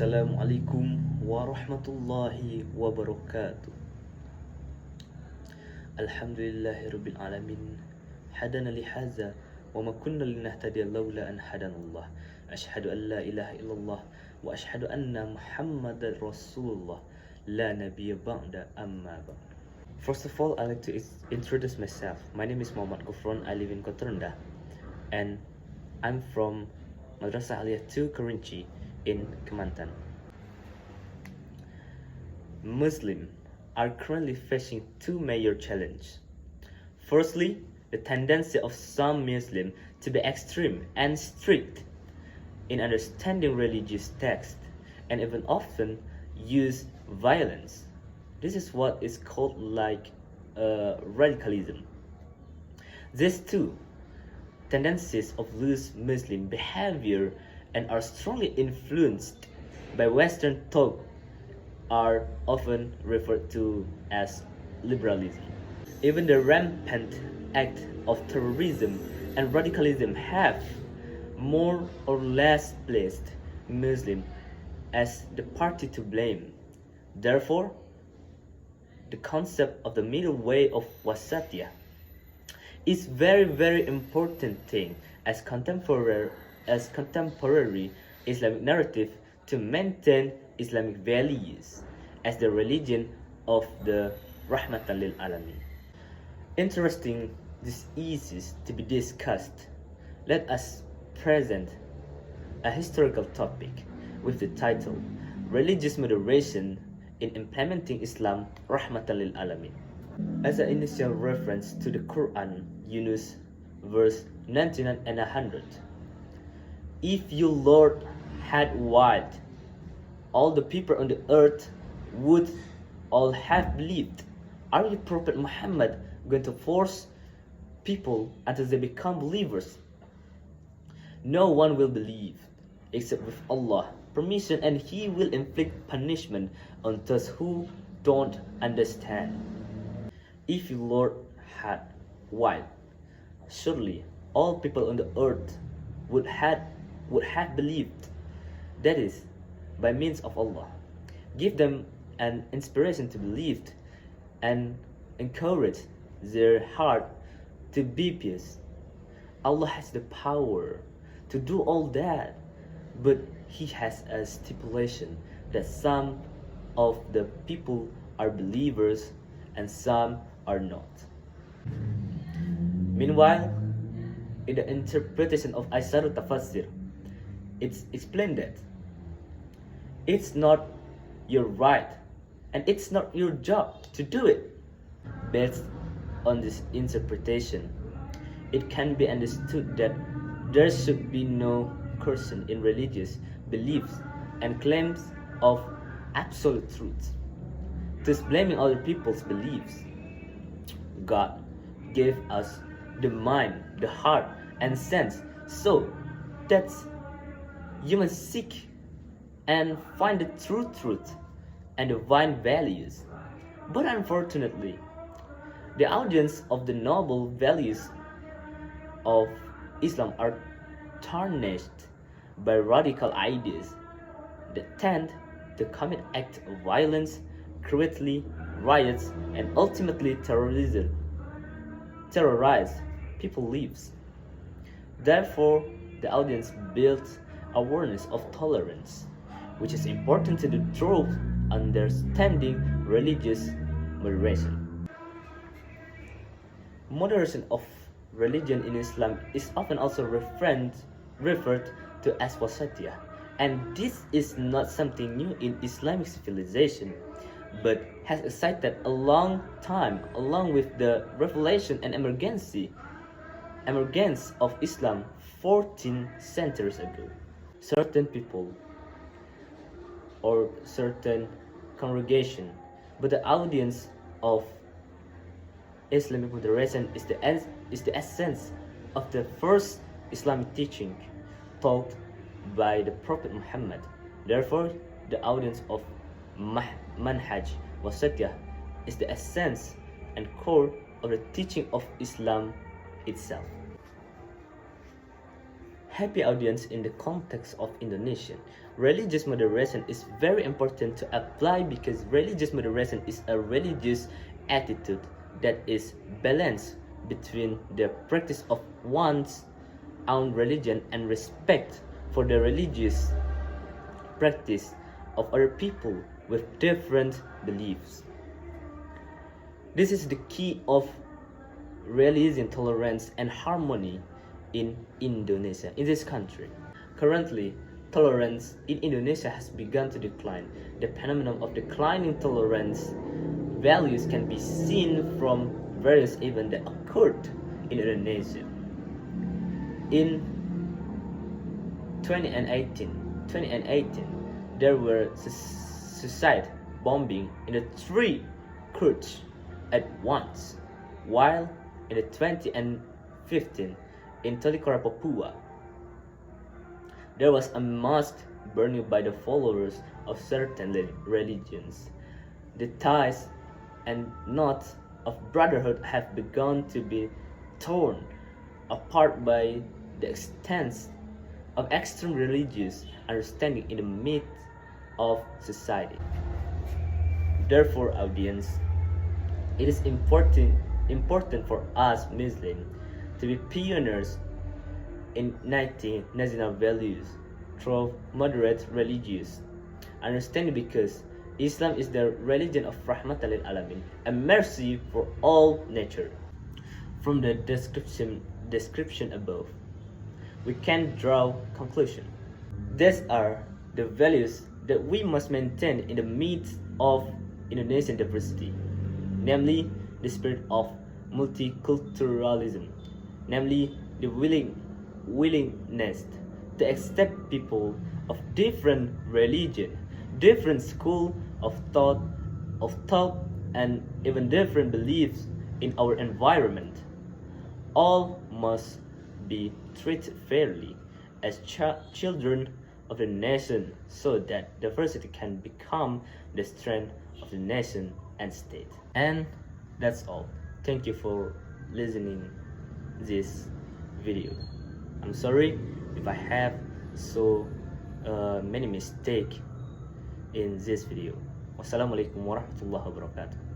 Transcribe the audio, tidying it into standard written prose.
Assalamualaikum warahmatullahi wabarakatuh. Alhamdulillahirabbil alamin. Hadana li hadza wa ma kunna linahtadiya laula an hadanallah. Ashhadu an la ilaha illallah wa ashhadu anna Muhammadar Rasulullah. La nabiyya ba'da amma ba'd. First of all, I'd like to introduce myself. My name is Muhammad Gufron. I live in Kota Rendah, and I'm from Madrasah Aliyah 2 KERINCI in Kelantan. Muslims are currently facing two major challenges. Firstly, the tendency of some Muslims to be extreme and strict in understanding religious texts and even often use violence. This is what is called radicalism. These two tendencies of loose Muslim behavior and are strongly influenced by Western thought are often referred to as liberalism. Even the rampant act of terrorism and radicalism have more or less placed Muslims as the party to blame. Therefore, the concept of the middle way of wasatiyah is very important thing as contemporary Islamic narrative to maintain Islamic values as the religion of the Rahmatan lil Alamin. Interesting this issues to be discussed. Let us present a historical topic with the title Religious Moderation in Implementing Islam Rahmatan lil Alamin. As an initial reference to the Quran, Yunus verse 99 and 100. If you Lord had willed, all the people on the earth would all have believed. Are you Prophet Muhammad going to force people until they become believers? No one will believe except with Allah permission, and He will inflict punishment on those who don't understand. If you Lord had willed, surely all people on the earth would have believed. That is, by means of Allah. Give them an inspiration to believe and encourage their heart to be pious. Allah has the power to do all that, but He has a stipulation that some of the people are believers and some are not. Meanwhile, in the interpretation of Aisarut Tafsir, it's explained that it's not your right and it's not your job to do it. Based on this interpretation, it can be understood that there should be no coercion in religious beliefs and claims of absolute truth, thus blaming other people's beliefs. God gave us the mind, the heart, and sense so that humans seek and find the true truth and divine values. But unfortunately, the audience of the noble values of Islam are tarnished by radical ideas that tend to commit acts of violence, create riots, and ultimately terrorize people's lives. Therefore, the audience built awareness of tolerance, which is important to the true understanding religious moderation. Moderation of religion in Islam is often also referred to as wasatiyah, and this is not something new in Islamic civilization, but has existed a long time along with the revelation and emergence of Islam 14 centuries ago. Certain people or certain congregation, but the audience of Islamic moderation is the essence of the first Islamic teaching taught by the Prophet Muhammad. Therefore, the audience of Manhaj Wasatiyah is the essence and core of the teaching of Islam itself. Happy audience in the context of Indonesian, religious moderation is very important to apply, because religious moderation is a religious attitude that is balanced between the practice of one's own religion and respect for the religious practice of other people with different beliefs. This is the key of religion tolerance and harmony in Indonesia, in this country. Currently, tolerance in Indonesia has begun to decline. The phenomenon of declining tolerance values can be seen from various events that occurred in Indonesia. In 2018, there were suicide bombing in the 3 churches at once, while in the 2015 in Tolikara, Papua, there was a mosque burning by the followers of certain religions. The ties and knots of brotherhood have begun to be torn apart by the extent of extreme religious understanding in the midst of society. Therefore, audience, it is important for us Muslims to be pioneers in uniting national values through moderate religious understanding, because Islam is the religion of rahmatan lil alamin, a mercy for all nature. From the description above, we can draw conclusion. These are the values that we must maintain in the midst of Indonesian diversity, namely the spirit of multiculturalism, namely the willingness to accept people of different religion, different school of thought, and even different beliefs in our environment. All must be treated fairly as children of the nation, so that diversity can become the strength of the nation and state. And that's all. Thank you for listening this video. I'm sorry if I have so many mistakes in this video. Wassalamualaikum warahmatullahi wabarakatuh.